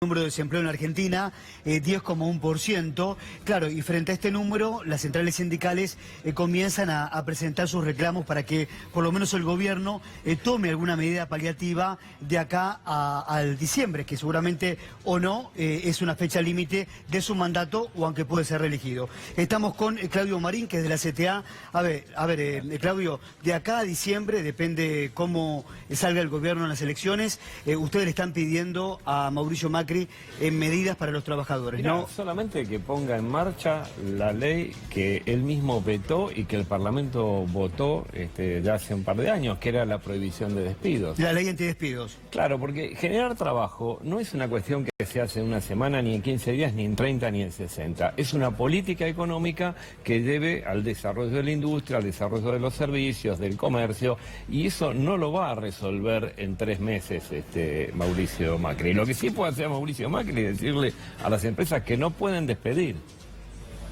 Número de desempleo en Argentina, 10,1%. Claro, y frente a este número, las centrales sindicales comienzan a presentar sus reclamos para que por lo menos el gobierno tome alguna medida paliativa de acá al diciembre, que seguramente o no es una fecha límite de su mandato o aunque puede ser reelegido. Estamos con Claudio Marín, que es de la CTA. A ver, Claudio, de acá a diciembre, depende cómo salga el gobierno en las elecciones, ustedes le están pidiendo a Mauricio Macri en medidas para los trabajadores, Mirá, ¿no? solamente que ponga en marcha la ley que él mismo vetó y que el Parlamento votó ya hace un par de años, que era la prohibición de despidos. La ley antidespidos. Claro, porque generar trabajo no es una cuestión que se hace en una semana, ni en 15 días, ni en 30, ni en 60. Es una política económica que debe al desarrollo de la industria, al desarrollo de los servicios, del comercio, y eso no lo va a resolver en 3 meses Mauricio Macri. Lo que sí puede hacer Mauricio Macri es decirle a las empresas que no pueden despedir.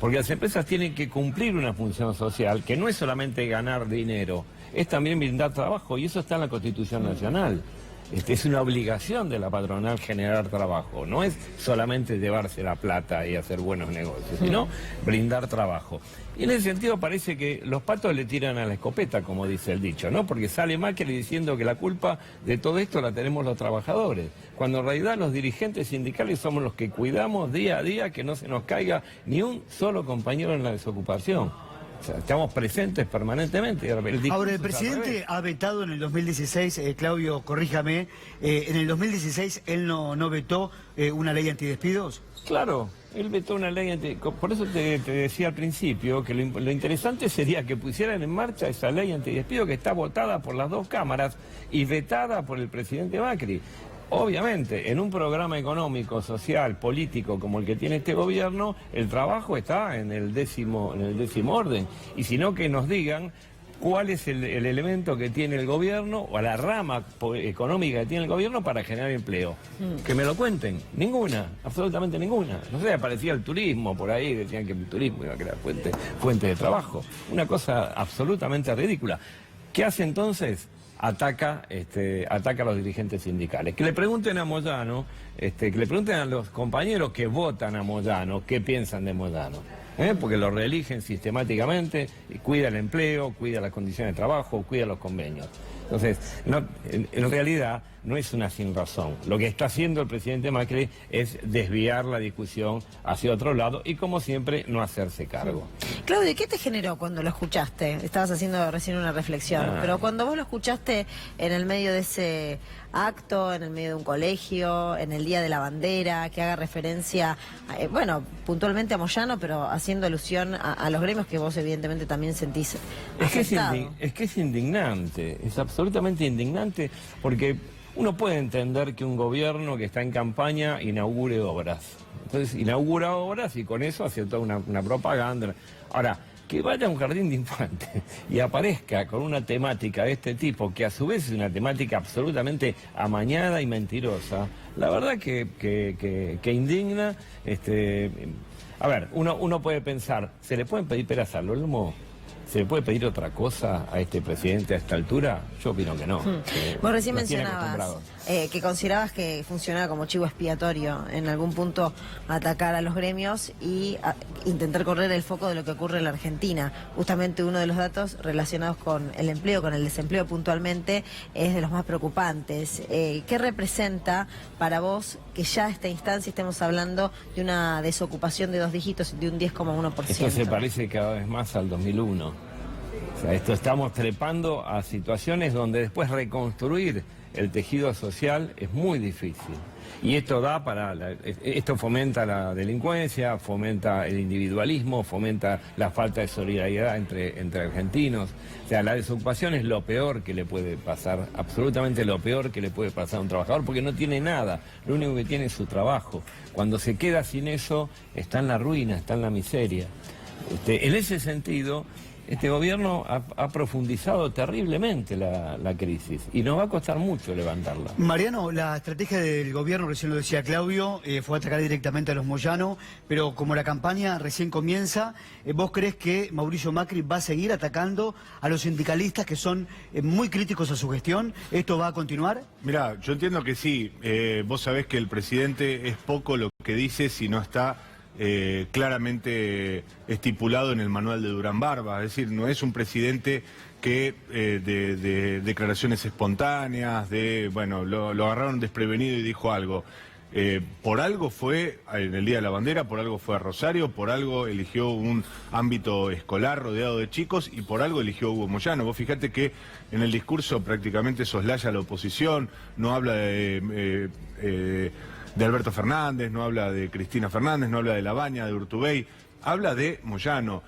Porque las empresas tienen que cumplir una función social que no es solamente ganar dinero, es también brindar trabajo, y eso está en la Constitución Nacional. Es una obligación de la patronal generar trabajo, no es solamente llevarse la plata y hacer buenos negocios, sino brindar trabajo. Y en ese sentido parece que los patos le tiran a la escopeta, como dice el dicho, ¿no? Porque sale Macri diciendo que la culpa de todo esto la tenemos los trabajadores, cuando en realidad los dirigentes sindicales somos los que cuidamos día a día que no se nos caiga ni un solo compañero en la desocupación. O sea, estamos presentes permanentemente. Ahora, el presidente ha vetado en el 2016, Claudio, corríjame, en el 2016 él no vetó una ley antidespidos. Claro, él vetó una ley por eso te decía al principio que lo interesante sería que pusieran en marcha esa ley antidespido que está votada por las dos cámaras y vetada por el presidente Macri. Obviamente, en un programa económico, social, político como el que tiene este gobierno, el trabajo está en el décimo orden. Y si no, que nos digan cuál es el elemento que tiene el gobierno o la rama económica que tiene el gobierno para generar empleo. Que me lo cuenten. Ninguna, absolutamente ninguna. No sé, aparecía el turismo por ahí, decían que el turismo iba a crear fuente de trabajo. Una cosa absolutamente ridícula. ¿Qué hace entonces? Ataca a los dirigentes sindicales. Que le pregunten a Moyano, que le pregunten a los compañeros que votan a Moyano qué piensan de Moyano. Porque lo reeligen sistemáticamente, y cuida el empleo, cuida las condiciones de trabajo, cuida los convenios. Entonces, en realidad no es una sin razón. Lo que está haciendo el presidente Macri es desviar la discusión hacia otro lado y, como siempre, no hacerse cargo. Claudio, ¿qué te generó cuando lo escuchaste? Estabas haciendo recién una reflexión, pero cuando vos lo escuchaste en el medio de ese acto, en el medio de un colegio, en el Día de la Bandera, que haga referencia, bueno, puntualmente a Moyano, pero haciendo alusión a los gremios que vos evidentemente también sentís afectado. Es que es indignante, es absolutamente indignante, porque uno puede entender que un gobierno que está en campaña inaugure obras. Entonces inaugura obras y con eso hace toda una propaganda. Ahora, que vaya a un jardín de infantes y aparezca con una temática de este tipo, que a su vez es una temática absolutamente amañada y mentirosa, la verdad que indigna. A ver, uno puede pensar, ¿se le pueden pedir peras al olmo? ¿Se le puede pedir otra cosa a este presidente a esta altura? Yo opino que no. Vos recién mencionabas que considerabas que funcionaba como chivo expiatorio en algún punto atacar a los gremios y intentar correr el foco de lo que ocurre en la Argentina. Justamente uno de los datos relacionados con el empleo, con el desempleo puntualmente, es de los más preocupantes. ¿Qué representa para vos que ya a esta instancia estemos hablando de una desocupación de 2 dígitos, de un 10,1%? Esto se parece cada vez más al 2001. O sea, estamos trepando a situaciones donde después reconstruir el tejido social es muy difícil. Y esto esto fomenta la delincuencia, fomenta el individualismo, fomenta la falta de solidaridad entre argentinos. O sea, la desocupación es lo peor que le puede pasar, absolutamente lo peor que le puede pasar a un trabajador, porque no tiene nada, lo único que tiene es su trabajo. Cuando se queda sin eso, está en la ruina, está en la miseria. En ese sentido, este gobierno ha profundizado terriblemente la crisis y nos va a costar mucho levantarla. Mariano, la estrategia del gobierno, recién lo decía Claudio, fue atacar directamente a los moyanos, pero como la campaña recién comienza, ¿vos crees que Mauricio Macri va a seguir atacando a los sindicalistas que son muy críticos a su gestión? ¿Esto va a continuar? Mirá, yo entiendo que sí. Vos sabés que el presidente es poco lo que dice si no está claramente estipulado en el manual de Durán Barba. Es decir, no es un presidente que de declaraciones espontáneas, bueno, lo agarraron desprevenido y dijo algo. Por algo fue en el Día de la Bandera, por algo fue a Rosario, por algo eligió un ámbito escolar rodeado de chicos y por algo eligió a Hugo Moyano. Vos fijate que en el discurso prácticamente soslaya a la oposición, no habla de Alberto Fernández, no habla de Cristina Fernández, no habla de Labaña, de Urtubey, habla de Moyano.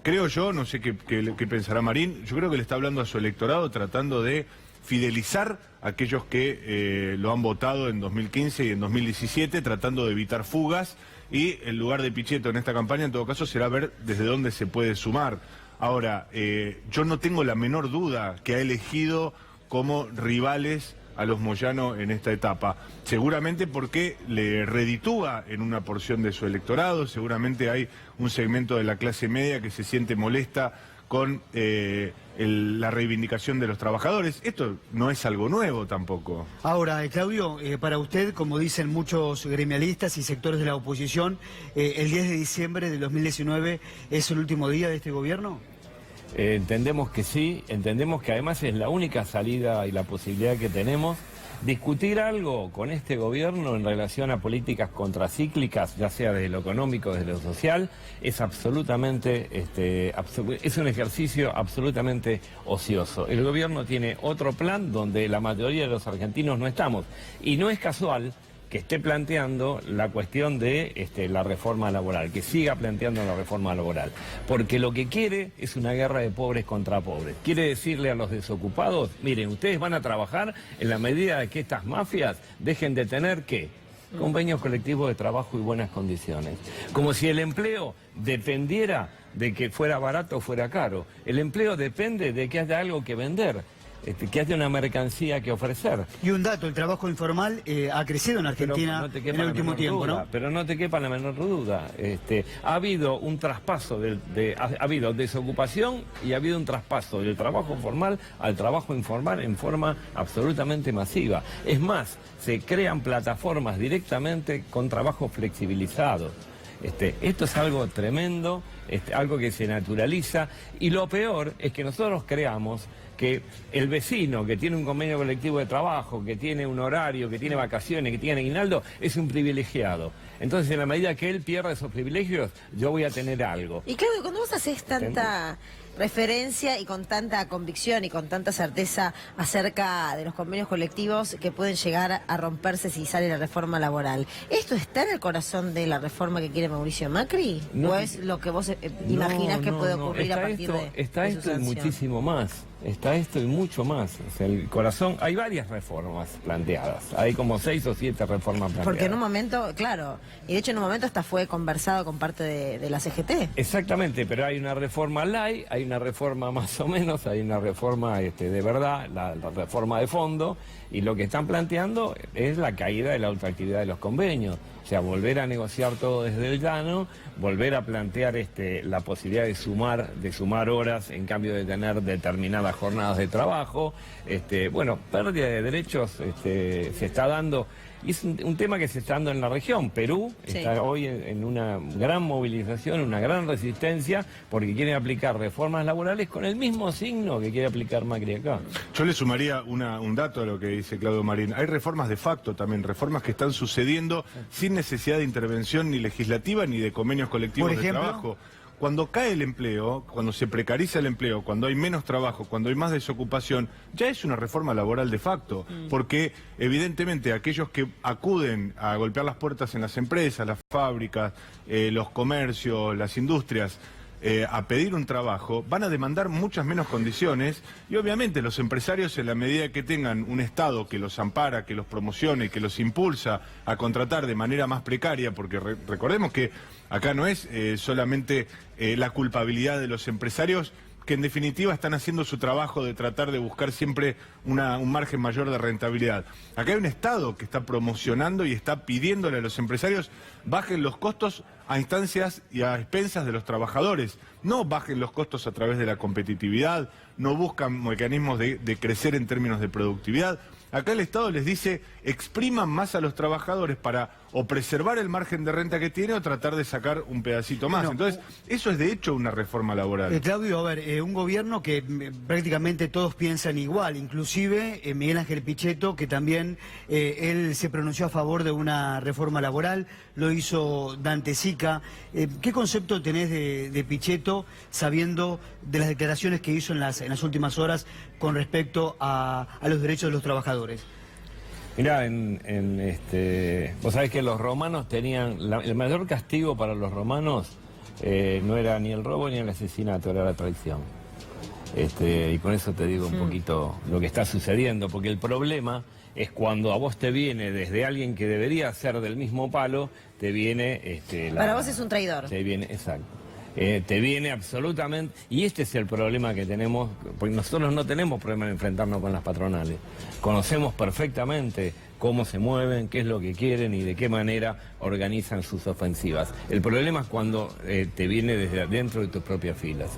Creo yo, no sé qué pensará Marín, yo creo que le está hablando a su electorado tratando de fidelizar a aquellos que lo han votado en 2015 y en 2017, tratando de evitar fugas, y el lugar de Pichetto en esta campaña en todo caso será ver desde dónde se puede sumar. Ahora, yo no tengo la menor duda que ha elegido como rivales a los Moyano en esta etapa, seguramente porque le reditúa en una porción de su electorado, seguramente hay un segmento de la clase media que se siente molesta con la reivindicación de los trabajadores. Esto no es algo nuevo tampoco. Ahora, Claudio, para usted, como dicen muchos gremialistas y sectores de la oposición, ¿el 10 de diciembre del 2019 es el último día de este gobierno? Entendemos que sí, entendemos que además es la única salida y la posibilidad que tenemos. Discutir algo con este gobierno en relación a políticas contracíclicas, ya sea desde lo económico, desde lo social, es absolutamente, es un ejercicio absolutamente ocioso. El gobierno tiene otro plan donde la mayoría de los argentinos no estamos. Y no es casual que esté planteando la cuestión de la reforma laboral, que siga planteando la reforma laboral, porque lo que quiere es una guerra de pobres contra pobres. Quiere decirle a los desocupados, miren, ustedes van a trabajar en la medida de que estas mafias dejen de tener, ¿qué? Convenios colectivos de trabajo y buenas condiciones. Como si el empleo dependiera de que fuera barato o fuera caro. El empleo depende de que haya algo que vender, que haya una mercancía que ofrecer. Y un dato, el trabajo informal ha crecido en Argentina en el último tiempo, ¿no? Pero no te quepa la menor duda. Ha habido un traspaso, ha habido desocupación y ha habido un traspaso del trabajo formal al trabajo informal en forma absolutamente masiva. Es más, se crean plataformas directamente con trabajo flexibilizado. Esto es algo tremendo, algo que se naturaliza, y lo peor es que nosotros creamos que el vecino que tiene un convenio colectivo de trabajo, que tiene un horario, que tiene vacaciones, que tiene aguinaldo, es un privilegiado. Entonces, en la medida que él pierda esos privilegios, yo voy a tener algo. Y claro, cuando vos haces tanta referencia y con tanta convicción y con tanta certeza acerca de los convenios colectivos que pueden llegar a romperse si sale la reforma laboral, ¿esto está en el corazón de la reforma que quiere Mauricio Macri? No, ¿O es lo que vos imaginás que puede ocurrir a partir de Está de esto y muchísimo más. Está esto y mucho más. O sea, el corazón, hay varias reformas planteadas. Hay como 6 o 7 reformas planteadas. Porque en un momento, claro, y de hecho en un momento hasta fue conversado con parte de la CGT. Exactamente, pero hay una reforma light, hay una reforma más o menos, hay una reforma de verdad, la reforma de fondo, y lo que están planteando es la caída de la ultraactividad de los convenios. O sea, volver a negociar todo desde el llano, volver a plantear la posibilidad de sumar horas en cambio de tener determinadas jornadas de trabajo. Bueno, pérdida de derechos se está dando, y es un tema que se está dando en la región. Perú está hoy en una gran movilización, una gran resistencia, porque quieren aplicar reformas laborales con el mismo signo que quiere aplicar Macri acá. Yo le sumaría un dato a lo que dice Claudio Marín. Hay reformas de facto también, reformas que están sucediendo sin necesidad de intervención ni legislativa ni de convenios colectivos de trabajo. Cuando cae el empleo, cuando se precariza el empleo, cuando hay menos trabajo, cuando hay más desocupación, ya es una reforma laboral de facto, porque evidentemente aquellos que acuden a golpear las puertas en las empresas, las fábricas, los comercios, las industrias, a pedir un trabajo, van a demandar muchas menos condiciones y obviamente los empresarios, en la medida que tengan un Estado que los ampara, que los promocione, que los impulsa a contratar de manera más precaria, porque recordemos que acá no es solamente la culpabilidad de los empresarios, que en definitiva están haciendo su trabajo de tratar de buscar siempre un margen mayor de rentabilidad. Acá hay un Estado que está promocionando y está pidiéndole a los empresarios bajen los costos a instancias y a expensas de los trabajadores. No bajen los costos a través de la competitividad, no buscan mecanismos de crecer en términos de productividad. Acá el Estado les dice, expriman más a los trabajadores para o preservar el margen de renta que tiene o tratar de sacar un pedacito más. Bueno, entonces, eso es de hecho una reforma laboral. Claudio, a ver, un gobierno que prácticamente todos piensan igual, inclusive Miguel Ángel Pichetto, que también él se pronunció a favor de una reforma laboral, lo hizo Dante Sica. ¿Qué concepto tenés de Pichetto, sabiendo de las declaraciones que hizo en las últimas horas con respecto a los derechos de los trabajadores? Mirá, vos sabés que los romanos tenían, el mayor castigo para los romanos no era ni el robo ni el asesinato, era la traición. Y con eso te digo un poquito lo que está sucediendo, porque el problema es cuando a vos te viene desde alguien que debería ser del mismo palo, te viene... Para vos es un traidor. Te viene, exacto. Te viene absolutamente, y este es el problema que tenemos, porque nosotros no tenemos problema en enfrentarnos con las patronales, conocemos perfectamente cómo se mueven, qué es lo que quieren y de qué manera organizan sus ofensivas. El problema es cuando te viene desde adentro de tus propias filas.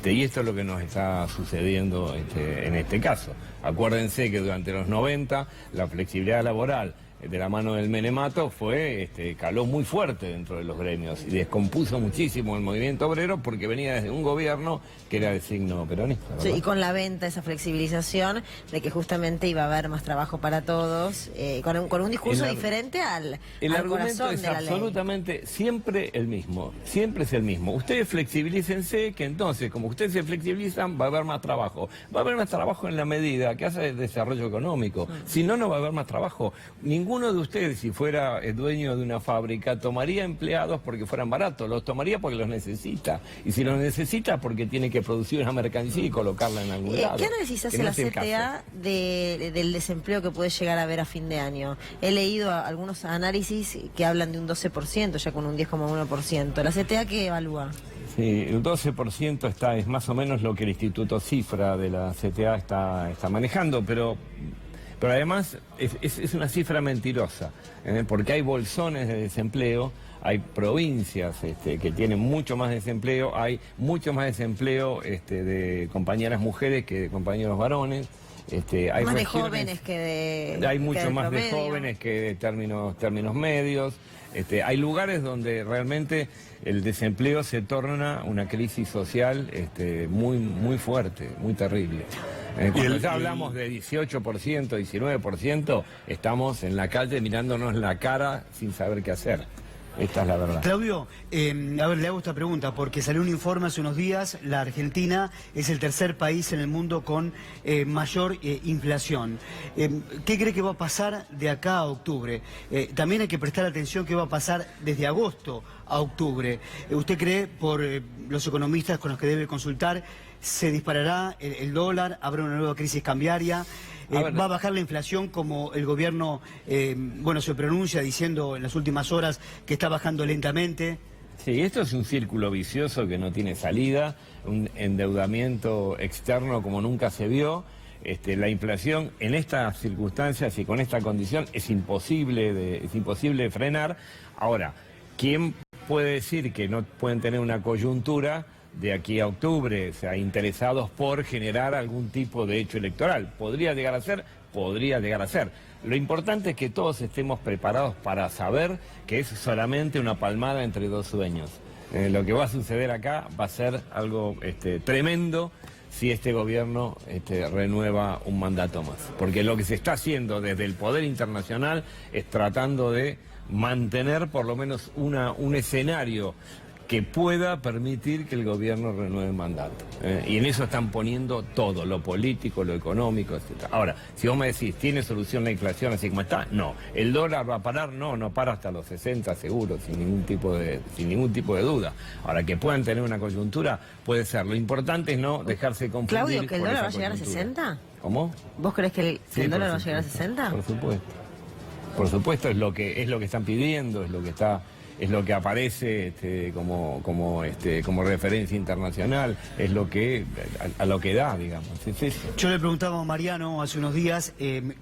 Y esto es lo que nos está sucediendo en este caso. Acuérdense que durante los 90 la flexibilidad laboral de la mano del menemato caló muy fuerte dentro de los gremios y descompuso muchísimo el movimiento obrero porque venía desde un gobierno que era de signo peronista, ¿verdad? Sí, y con la venta, esa flexibilización de que justamente iba a haber más trabajo para todos, con un discurso diferente al argumento es de la absolutamente ley. Siempre el mismo, siempre es el mismo. Ustedes flexibilícense, que entonces, como ustedes se flexibilizan, va a haber más trabajo. Va a haber más trabajo en la medida que hace el desarrollo económico. Si no, no va a haber más trabajo. Ninguno de ustedes, si fuera dueño de una fábrica, tomaría empleados porque fueran baratos, los tomaría porque los necesita. Y si los necesita, porque tiene que producir una mercancía y colocarla en algún lado. ¿Qué análisis hace la CTA del desempleo que puede llegar a haber a fin de año? He leído algunos análisis que hablan de un 12%, ya con un 10,1%. ¿La CTA qué evalúa? Sí, el 12% es más o menos lo que el Instituto Cifra de la CTA está manejando, pero además es una cifra mentirosa, porque hay bolsones de desempleo, hay provincias que tienen mucho más desempleo, hay mucho más desempleo de compañeras mujeres que de compañeros varones. Hay más de jóvenes que de... Hay mucho más de promedio. jóvenes que de términos medios. Hay lugares donde realmente el desempleo se torna una crisis social muy, muy fuerte, muy terrible. Cuando ya hablamos de 18%, 19%, estamos en la calle mirándonos la cara sin saber qué hacer. Esta es la verdad. Claudio, a ver, le hago esta pregunta, porque salió un informe hace unos días, la Argentina es el tercer país en el mundo con mayor inflación. ¿Qué cree que va a pasar de acá a octubre? También hay que prestar atención qué va a pasar desde agosto a octubre. ¿Usted cree, por los economistas con los que debe consultar, se disparará el dólar, habrá una nueva crisis cambiaria? ¿Va a bajar la inflación como el gobierno se pronuncia diciendo en las últimas horas que está bajando lentamente? Sí, esto es un círculo vicioso que no tiene salida, un endeudamiento externo como nunca se vio. La inflación en estas circunstancias y con esta condición es imposible de frenar. Ahora, ¿quién puede decir que no pueden tener una coyuntura de aquí a octubre, o sea, interesados por generar algún tipo de hecho electoral? Podría llegar a ser, podría llegar a ser. Lo importante es que todos estemos preparados para saber que es solamente una palmada entre dos sueños. Lo que va a suceder acá va a ser algo tremendo si este gobierno renueva un mandato más. Porque lo que se está haciendo desde el poder internacional es tratando de mantener por lo menos un escenario que pueda permitir que el gobierno renueve el mandato. Y en eso están poniendo todo, lo político, lo económico, etc. Ahora, si vos me decís, ¿tiene solución la inflación así como está? No. ¿El dólar va a parar? No para hasta los 60 seguro, sin ningún tipo de duda. Ahora, que puedan tener una coyuntura, puede ser. Lo importante es no dejarse confundir. Claudio, ¿que el por dólar esa va a llegar a coyuntura. 60? ¿Cómo? ¿Vos crees que el dólar va a llegar a 60? Por supuesto. Por supuesto, es lo que están pidiendo, es lo que aparece como referencia internacional, es lo que a lo que da, digamos. Es eso. Yo le preguntaba a Mariano hace unos días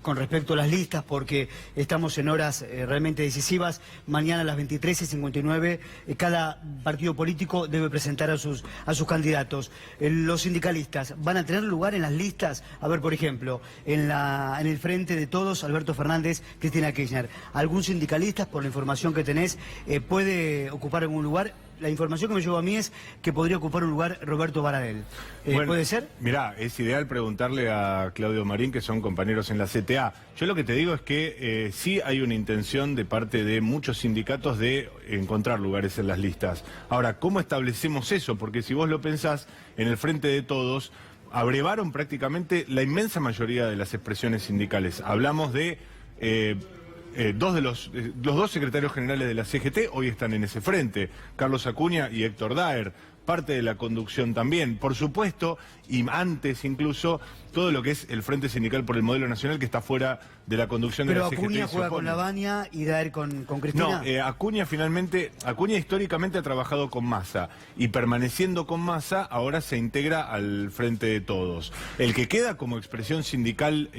con respecto a las listas, porque estamos en horas realmente decisivas. Mañana a las 23:59 cada partido político debe presentar a sus candidatos. Los sindicalistas van a tener lugar en las listas. A ver, por ejemplo, en el Frente de Todos, Alberto Fernández, Cristina Kirchner. ¿Algún sindicalista, por la información que tenés, puede ocupar algún lugar? La información que me llegó a mí es que podría ocupar un lugar Roberto Baradel. Bueno, ¿puede ser? Mirá, es ideal preguntarle a Claudio Marín, que son compañeros en la CTA. Yo lo que te digo es que sí hay una intención de parte de muchos sindicatos de encontrar lugares en las listas. Ahora, ¿cómo establecemos eso? Porque si vos lo pensás, en el Frente de Todos abrevaron prácticamente la inmensa mayoría de las expresiones sindicales. Hablamos de... los dos secretarios generales de la CGT hoy están en ese frente, Carlos Acuña y Héctor Daer, parte de la conducción también, por supuesto, y antes incluso, todo lo que es el Frente Sindical por el Modelo Nacional, que está fuera de la conducción de la CGT. Pero Acuña juega con Lavagna y Daer con Cristina. No, Acuña históricamente ha trabajado con Massa, y permaneciendo con Massa, ahora se integra al Frente de Todos. El que queda como expresión sindical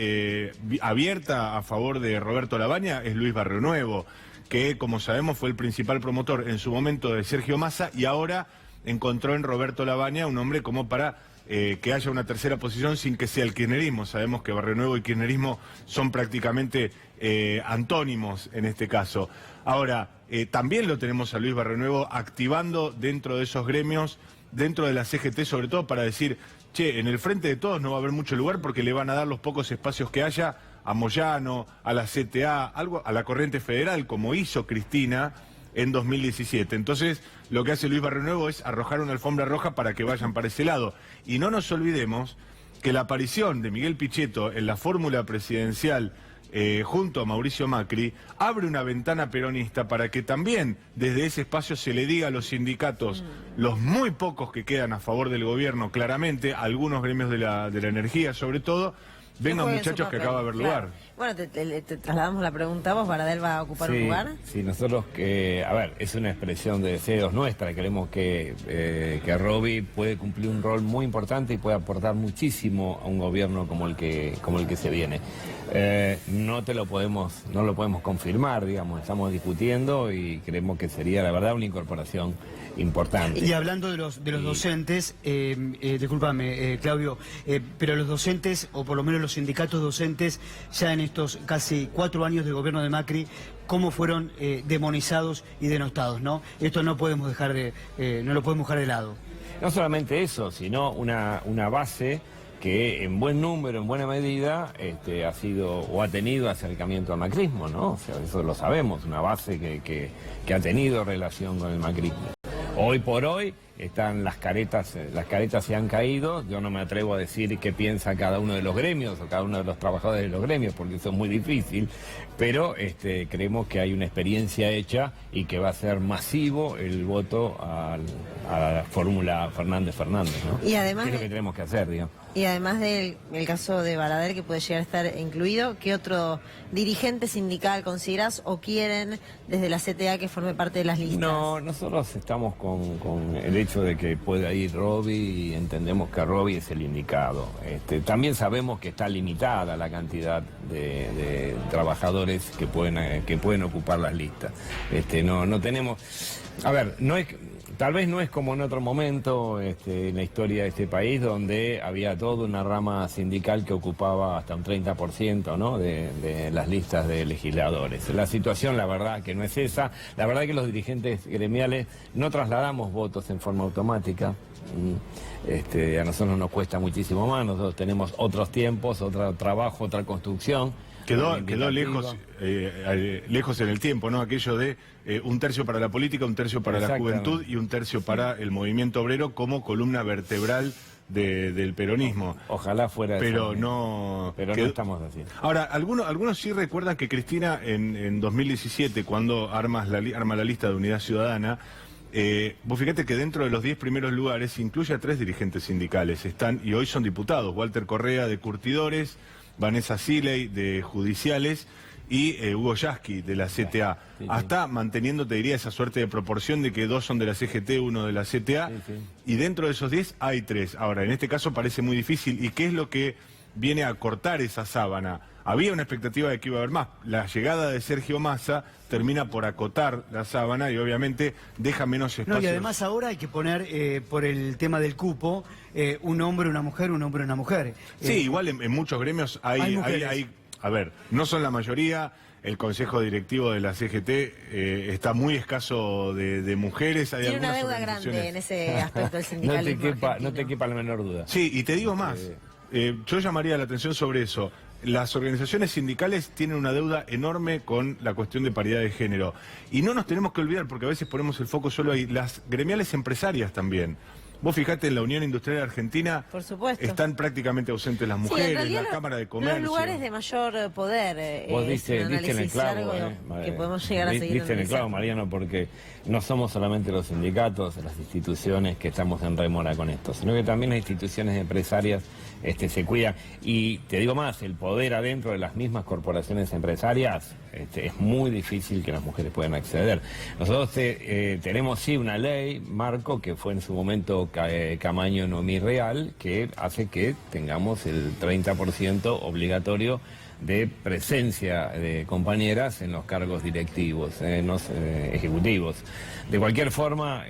abierta a favor de Roberto Lavagna es Luis Barrionuevo, que, como sabemos, fue el principal promotor en su momento de Sergio Massa, y ahora encontró en Roberto Lavagna un hombre como para que haya una tercera posición sin que sea el kirchnerismo. Sabemos que Barrionuevo y kirchnerismo son prácticamente antónimos en este caso. Ahora, también lo tenemos a Luis Barrionuevo activando dentro de esos gremios, dentro de la CGT sobre todo, para decir, che, en el Frente de Todos no va a haber mucho lugar porque le van a dar los pocos espacios que haya a Moyano, a la CTA, a la Corriente Federal, como hizo Cristina en 2017. Entonces, lo que hace Luis Barrionuevo es arrojar una alfombra roja para que vayan para ese lado. Y no nos olvidemos que la aparición de Miguel Pichetto en la fórmula presidencial junto a Mauricio Macri abre una ventana peronista para que también desde ese espacio se le diga a los sindicatos, los muy pocos que quedan a favor del gobierno, claramente, algunos gremios de la energía sobre todo, vengan muchachos que acaba de haber lugar. Bueno, te trasladamos la pregunta, ¿vos Baradel va a ocupar un lugar? Sí, nosotros a ver, es una expresión de deseos nuestra, creemos que Roby puede cumplir un rol muy importante y puede aportar muchísimo a un gobierno como el que se viene. No lo podemos confirmar, digamos, estamos discutiendo y creemos que sería la verdad una incorporación importante. Y hablando de los docentes, discúlpame, Claudio, pero los docentes, o por lo menos los sindicatos docentes, ya en estos casi 4 años de gobierno de Macri, cómo fueron demonizados y denostados, ¿no? Esto no lo podemos dejar de lado. No solamente eso, sino una base que en buen número, en buena medida, ha sido o ha tenido acercamiento al macrismo, ¿no? O sea, eso lo sabemos, una base que ha tenido relación con el macrismo. Hoy por hoy están las caretas se han caído. Yo no me atrevo a decir qué piensa cada uno de los gremios o cada uno de los trabajadores de los gremios, porque eso es muy difícil, pero creemos que hay una experiencia hecha y que va a ser masivo el voto a la fórmula Fernández-Fernández, ¿no? Y además ¿qué es lo que tenemos que hacer, digamos? Y además del caso de Baradel, que puede llegar a estar incluido, ¿qué otro dirigente sindical considerás o quieren desde la CTA que forme parte de las listas? No, nosotros estamos con el hecho de que pueda ir Roby y entendemos que Roby es el indicado. También sabemos que está limitada la cantidad de trabajadores que pueden ocupar las listas. No tenemos... A ver, tal vez no es como en otro momento en la historia de este país, donde había toda una rama sindical que ocupaba hasta un 30%, ¿no? de las listas de legisladores. La situación, la verdad, que no es esa. La verdad que los dirigentes gremiales no trasladamos votos en forma automática. A nosotros nos cuesta muchísimo más, nosotros tenemos otros tiempos, otro trabajo, otra construcción. Quedó lejos en el tiempo, ¿no? Aquello de un tercio para la política, un tercio para la juventud y un tercio para el movimiento obrero como columna vertebral del peronismo. Ojalá fuera pero eso. No, pero no estamos así. Ahora, algunos sí recuerdan que Cristina en 2017, cuando arma la lista de Unidad Ciudadana, vos fíjate que dentro de los 10 primeros lugares incluye a 3 dirigentes sindicales, y hoy son diputados: Walter Correa de Curtidores, Vanessa Siley de Judiciales y Hugo Yasky de la CTA. Hasta manteniendo, te diría, esa suerte de proporción de que 2 son de la CGT, 1 de la CTA, y dentro de esos 10 hay 3. Ahora, en este caso parece muy difícil. ¿Y qué es lo que viene a cortar esa sábana? Había una expectativa de que iba a haber más. La llegada de Sergio Massa termina por acotar la sábana y obviamente deja menos espacio. No, y además ahora hay que poner, por el tema del cupo, un hombre, una mujer, un hombre, una mujer. Sí, igual en muchos gremios hay a ver, no son la mayoría. El consejo directivo de la CGT está muy escaso de mujeres. Hay Tiene una deuda grande en ese aspecto del sindicalismo. No te quepa la menor duda. Sí, y te digo más. Yo llamaría la atención sobre eso. Las organizaciones sindicales tienen una deuda enorme con la cuestión de paridad de género. Y no nos tenemos que olvidar, porque a veces ponemos el foco solo ahí, las gremiales empresarias también. Vos fijate, en la Unión Industrial Argentina, por supuesto, están prácticamente ausentes las mujeres, la Cámara de Comercio. Los lugares de mayor poder. Vos diste en el clavo, que podemos llegar a seguir. Diste en el clavo, Mariano, porque no somos solamente los sindicatos, las instituciones que estamos en rémora con esto, sino que también las instituciones empresarias se cuidan. Y te digo más, el poder adentro de las mismas corporaciones empresarias es muy difícil que las mujeres puedan acceder. Nosotros tenemos sí una ley, Marco, que fue en su momento Camaño Noemí Real, que hace que tengamos el 30% obligatorio de presencia de compañeras en los cargos directivos, en los ejecutivos. De cualquier forma,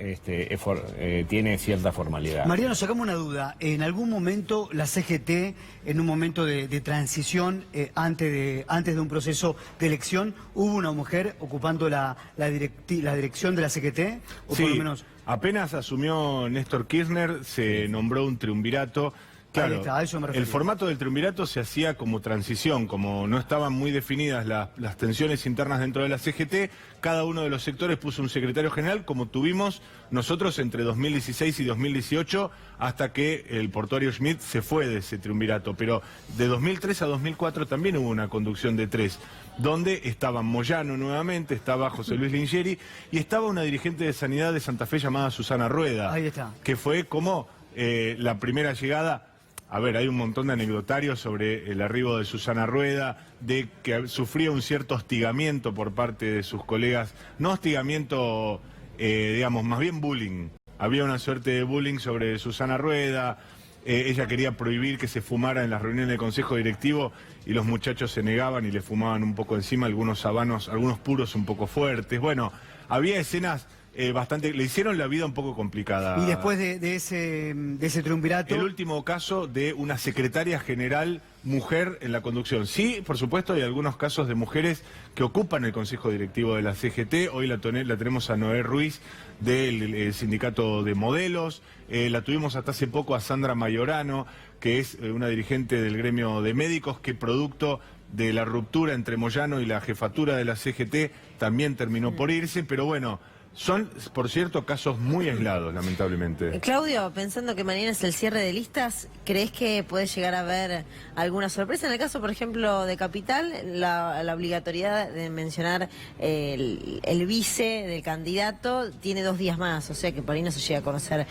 tiene cierta formalidad. Mariano, sacamos una duda. En algún momento la CGT, en un momento de transición, antes de un proceso de elección, ¿hubo una mujer ocupando la dirección de la CGT? ¿O sí, por lo menos... apenas asumió Néstor Kirchner, se nombró un triunvirato. Claro, a eso me refiero. El formato del triunvirato se hacía como transición, como no estaban muy definidas las tensiones internas dentro de la CGT, cada uno de los sectores puso un secretario general, como tuvimos nosotros entre 2016 y 2018, hasta que el portuario Schmidt se fue de ese triunvirato. Pero de 2003 a 2004 también hubo una conducción de 3, donde estaba Moyano nuevamente, estaba José Luis Lingeri y estaba una dirigente de sanidad de Santa Fe llamada Susana Rueda. Ahí está. Que fue como la primera llegada. A ver, hay un montón de anecdotarios sobre el arribo de Susana Rueda, de que sufría un cierto hostigamiento por parte de sus colegas, no hostigamiento, digamos, más bien bullying. Había una suerte de bullying sobre Susana Rueda, ella quería prohibir que se fumara en las reuniones del consejo directivo y los muchachos se negaban y le fumaban un poco encima, algunos habanos, algunos puros un poco fuertes. Bueno, había escenas... le hicieron la vida un poco complicada. Y después de ese triunvirato... El último caso de una secretaria general mujer en la conducción. Sí, por supuesto, hay algunos casos de mujeres que ocupan el consejo directivo de la CGT. Hoy la tenemos a Noé Ruiz del sindicato de modelos. La tuvimos hasta hace poco a Sandra Mayorano, que es una dirigente del gremio de médicos, que producto de la ruptura entre Moyano y la jefatura de la CGT también terminó por irse, pero bueno... Son, por cierto, casos muy aislados, lamentablemente. Claudio, pensando que mañana es el cierre de listas, ¿crees que puede llegar a haber alguna sorpresa? En el caso, por ejemplo, de Capital, la obligatoriedad de mencionar el vice del candidato tiene 2 días más, o sea que por ahí no se llega a conocer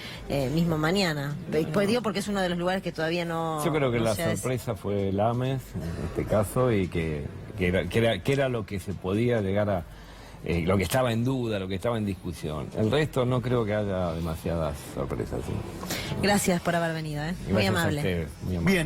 mismo mañana. Pues digo porque es uno de los lugares que todavía no... Yo creo que la sorpresa fue el AMES, en este caso, y que era lo que se podía llegar a... lo que estaba en duda, lo que estaba en discusión. El resto no creo que haya demasiadas sorpresas. ¿Sí? Gracias por haber venido, muy amable. A ustedes, muy amable. Bien.